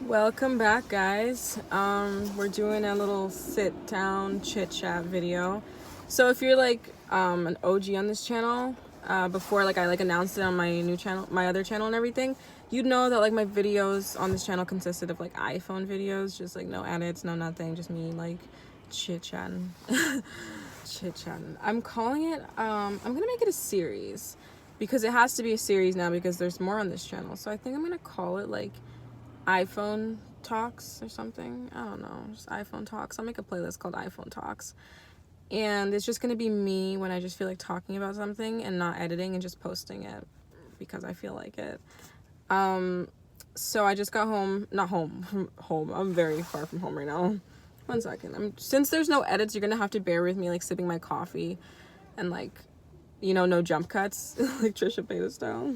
Welcome back, guys. We're doing a little sit down chit chat video. So if you're like an OG on this channel, before I announced it on my new channel, my other channel and everything, you'd know that like my videos on this channel consisted of like iPhone videos, just like no edits, no nothing, just me like chit chatting. Chit chatting. I'm calling it I'm gonna make it a series because it has to be a series now because there's more on this channel. So I think I'm gonna call it like iPhone Talks or something. I don't know, just iPhone Talks. I'll make a playlist called iPhone Talks. And it's just gonna be me when I just feel like talking about something and not editing and just posting it because I feel like it. So I just got home, not home, from home. I'm very far from home right now. One second. Since there's no edits, you're gonna have to bear with me like sipping my coffee and like, no jump cuts, like Trisha Paytas style.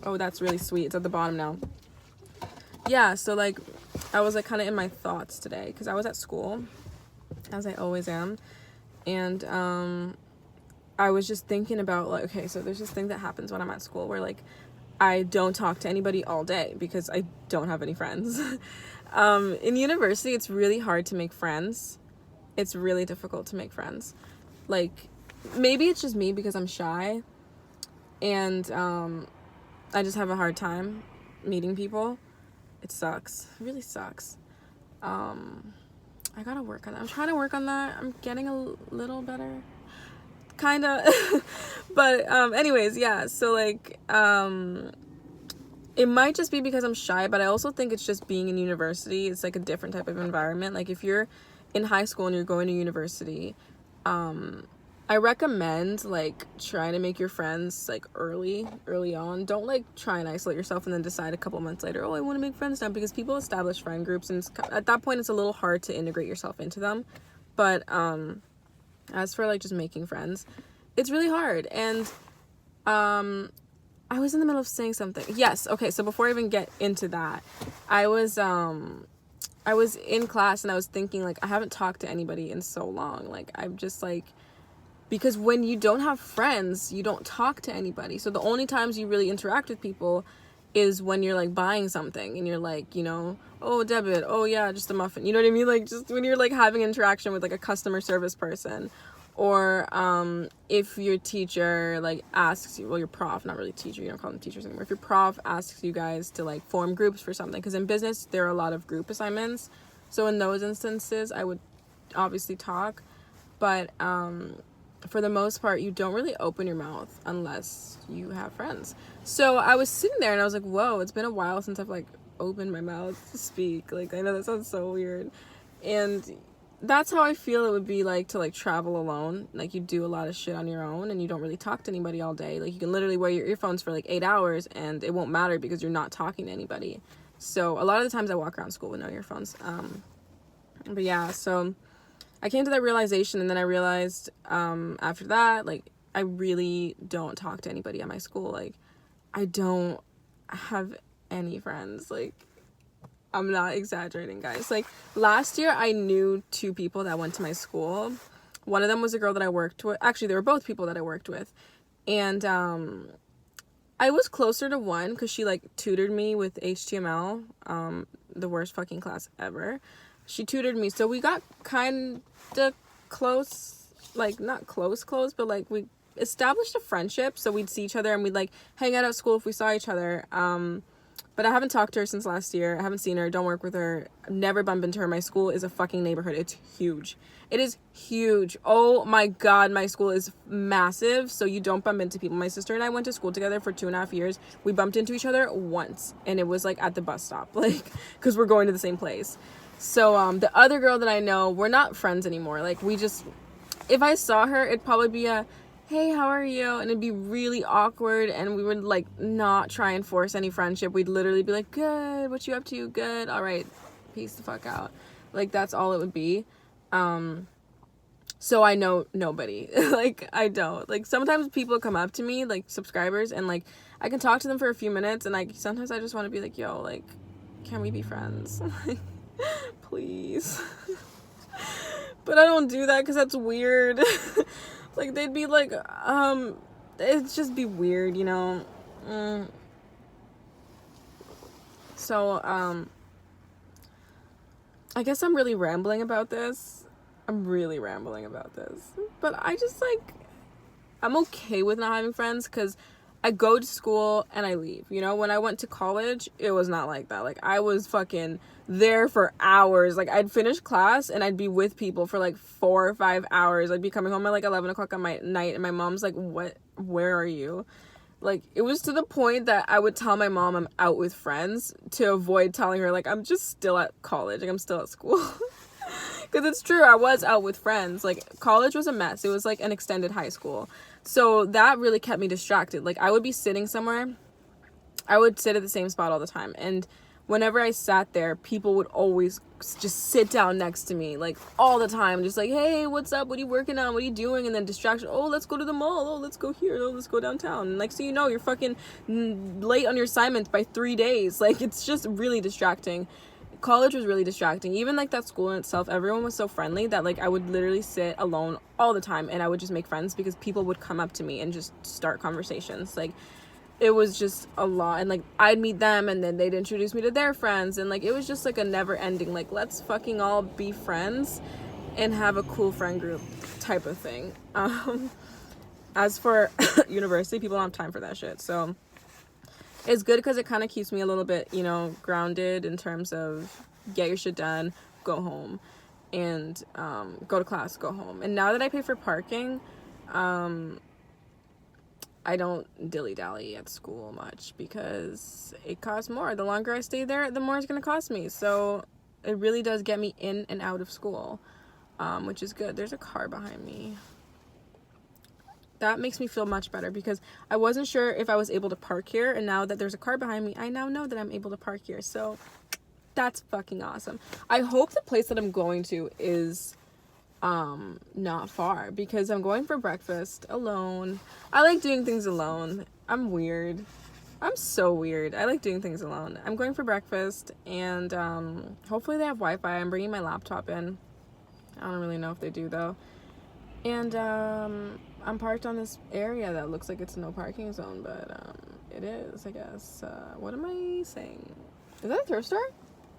Oh, that's really sweet. It's at the bottom now. Yeah, so like I was like kind of in my thoughts today because I was at school, as I always am, and I was just thinking about like, okay, so there's this thing that happens when I'm at school where like I don't talk to anybody all day because I don't have any friends. In university, it's really hard to make friends. It's really difficult to make friends. Like maybe it's just me because I'm shy, and I just have a hard time meeting people. It sucks. It really sucks. I gotta work on that. I'm trying to work on that. I'm getting a little better. Kinda. But anyways, yeah. So like it might just be because I'm shy, but I also think it's just being in university. It's like a different type of environment. Like if you're in high school and you're going to university, I recommend like trying to make your friends like early on. Don't like try and isolate yourself and then decide a couple months later, oh, I want to make friends now, because people establish friend groups and at that point it's a little hard to integrate yourself into them. But as for like just making friends, it's really hard. And I was in the middle of saying something. Yes, okay, so before I even get into that, I was in class and I was thinking like I haven't talked to anybody in so long. Like I'm just like, because when you don't have friends, you don't talk to anybody. So the only times you really interact with people is when you're like buying something and you're like, oh, debit, oh yeah, just a muffin. You know what I mean? Like just when you're like having interaction with like a customer service person, or if your teacher like asks you, well, your prof, not really teacher, you don't call them teachers anymore. If your prof asks you guys to like form groups for something, because in business there are a lot of group assignments. So in those instances, I would obviously talk, but for the most part, you don't really open your mouth unless you have friends. So I was sitting there and I was like, whoa, it's been a while since I've like opened my mouth to speak. Like, I know that sounds so weird. And that's how I feel it would be like to like travel alone. Like you do a lot of shit on your own and you don't really talk to anybody all day. Like you can literally wear your earphones for like 8 hours and it won't matter because you're not talking to anybody. So a lot of the times I walk around school with no earphones. But yeah, so I came to that realization, and then I realized after that, like, I really don't talk to anybody at my school. Like, I don't have any friends. Like, I'm not exaggerating, guys. Like, last year, I knew 2 people that went to my school. One of them was a girl that I worked with. Actually, they were both people that I worked with. And I was closer to one because she, like, tutored me with HTML, the worst fucking class ever. She tutored me, so we got kind of close, like not close, but like we established a friendship. So we'd see each other and we'd like hang out at school if we saw each other. But I haven't talked to her since last year. I haven't seen her. Don't work with her. Never bump into her. My school is a fucking neighborhood. It's huge. It is huge. Oh my god, my school is massive. So you don't bump into people. My sister and I went to school together for 2.5 years. We bumped into each other once, and it was like at the bus stop, like because we're going to the same place. So the other girl that I know, we're not friends anymore. Like we just, if I saw her, it'd probably be a, hey, how are you? And it'd be really awkward, and we would like not try and force any friendship. We'd literally be like, good, what you up to? Good, all right, peace the fuck out. Like that's all it would be. So I know nobody. Like I don't. Like sometimes people come up to me, like subscribers, and like I can talk to them for a few minutes, and like sometimes I just want to be like, yo, like, can we be friends? Please. But I don't do that because that's weird. Like they'd be like, it'd just be weird, So, I guess I'm really rambling about this. But I just, like, I'm okay with not having friends because I go to school and I leave. You know, when I went to college, it was not like that. Like, I was fucking there for hours. Like, I'd finish class and I'd be with people for like 4 or 5 hours. I'd be coming home at like 11 o'clock at night, and my mom's like, where are you? Like, it was to the point that I would tell my mom I'm out with friends to avoid telling her, like, I'm just still at college. Like, I'm still at school. Because it's true, I was out with friends. Like, college was a mess. It was like an extended high school. So that really kept me distracted. Like, I would be sitting somewhere. I would sit at the same spot all the time. And whenever I sat there, people would always just sit down next to me, like, all the time. Just like, hey, what's up? What are you working on? What are you doing? And then distraction. Oh, let's go to the mall. Oh, let's go here. Oh, let's go downtown. And like, so you know, you're fucking late on your assignments by 3 days. Like, it's just really distracting. College was really distracting. Even like that school in itself, everyone was so friendly that like I would literally sit alone all the time and I would just make friends because people would come up to me and just start conversations. Like, it was just a lot, and like I'd meet them and then they'd introduce me to their friends, and like it was just like a never ending, like, let's fucking all be friends and have a cool friend group type of thing. As for university, people don't have time for that shit. So it's good because it kind of keeps me a little bit, you know, grounded in terms of get your shit done, go home, and go to class, go home. And now that I pay for parking, I don't dilly-dally at school much because it costs more. The longer I stay there, the more it's going to cost me. So it really does get me in and out of school, which is good. There's a car behind me. That makes me feel much better because I wasn't sure if I was able to park here, and now that there's a car behind me, I now know that I'm able to park here. So that's fucking awesome. I hope the place that I'm going to is not far because I'm going for breakfast alone. I like doing things alone. I'm weird. I'm so weird. I like doing things alone. I'm going for breakfast, and hopefully they have Wi-Fi. I'm bringing my laptop in. I don't really know if they do though. And I'm parked on this area that looks like it's no parking zone, but it is, I guess. What am I saying? Is that a thrift store?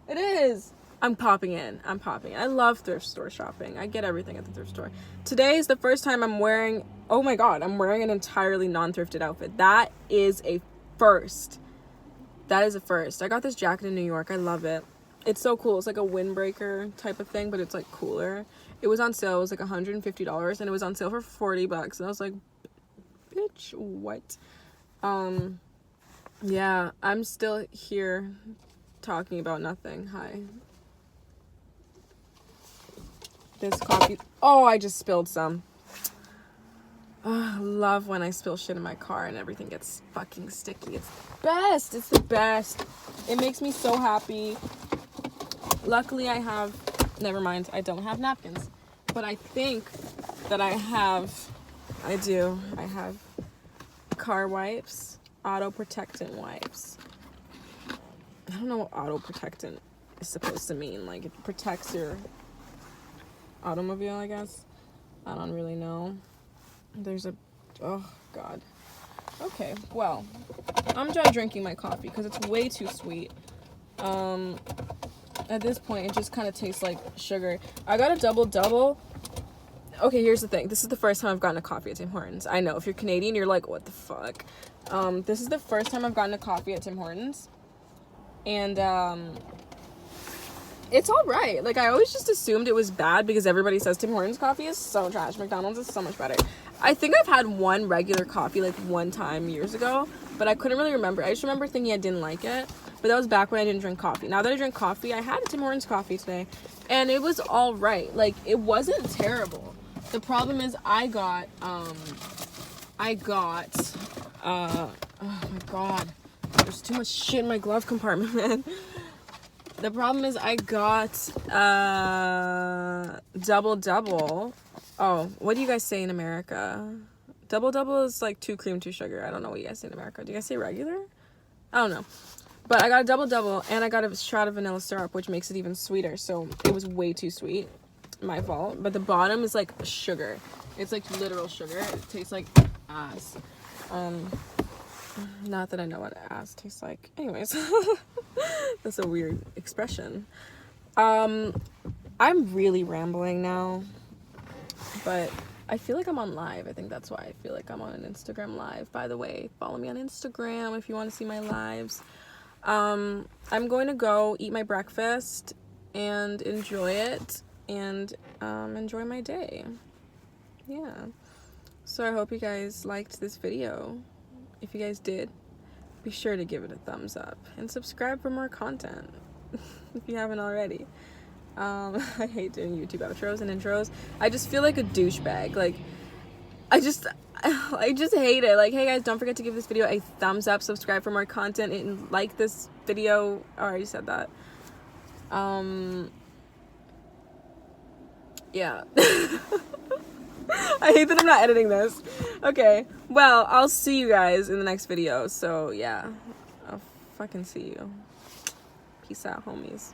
It is. I'm popping in. I love thrift store shopping. I get everything at the thrift store. Today is the first time I'm wearing, oh my god, I'm wearing an entirely non-thrifted outfit. That is a first. That is a first. I got this jacket in New York. I love it. It's so cool. It's like a windbreaker type of thing, but it's like cooler. It was on sale. It was like $150, and it was on sale for $40. And I was like, bitch, what? Yeah, I'm still here talking about nothing. Hi. This coffee. Oh, I just spilled some. Oh, I love when I spill shit in my car and everything gets fucking sticky. It's the best. It's the best. It makes me so happy. Luckily, I have... Never mind. I don't have napkins. But I think that I have... I do. I have car wipes. Auto protectant wipes. I don't know what auto protectant is supposed to mean. Like, it protects your automobile, I guess. I don't really know. There's a... Oh, God. Okay, well. I'm done drinking my coffee because it's way too sweet. At this point, it just kind of tastes like sugar. I got a double-double. Okay, here's the thing. This is the first time I've gotten a coffee at Tim Hortons. I know, if you're Canadian, you're like, what the fuck? This is the first time I've gotten a coffee at Tim Hortons. And, it's alright. Like, I always just assumed it was bad because everybody says Tim Hortons coffee is so trash. McDonald's is so much better. I think I've had one regular coffee, like, one time years ago, but I couldn't really remember. I just remember thinking I didn't like it, but that was back when I didn't drink coffee. Now that I drink coffee, I had a Tim Hortons coffee today, and it was alright. Like, it wasn't terrible. The problem is I got, oh my god. There's too much shit in my glove compartment, man. The problem is I got double-double. Oh, what do you guys say in America? Double-double is like 2 cream, 2 sugar. I don't know what you guys say in America. Do you guys say regular? I don't know. But I got a double-double, and I got a shot of vanilla syrup, which makes it even sweeter. So it was way too sweet. My fault. But the bottom is like sugar. It's like literal sugar. It tastes like ass. Not that I know what ass tastes like. Anyways, that's a weird expression. I'm really rambling now, but I feel like I'm on live. I think that's why I feel like I'm on an Instagram live. By the way, follow me on Instagram if you want to see my lives. I'm going to go eat my breakfast and enjoy it and enjoy my day. Yeah. So I hope you guys liked this video. If you guys did, be sure to give it a thumbs up and subscribe for more content if you haven't already. I hate doing YouTube outros and intros. I just feel like a douchebag. Like, I just hate it. Like, hey guys, don't forget to give this video a thumbs up, subscribe for more content, and like this video. Oh, I already said that. Yeah. I hate that I'm not editing this. Okay, well, I'll see you guys in the next video. So yeah, I'll fucking see you. Peace out, homies.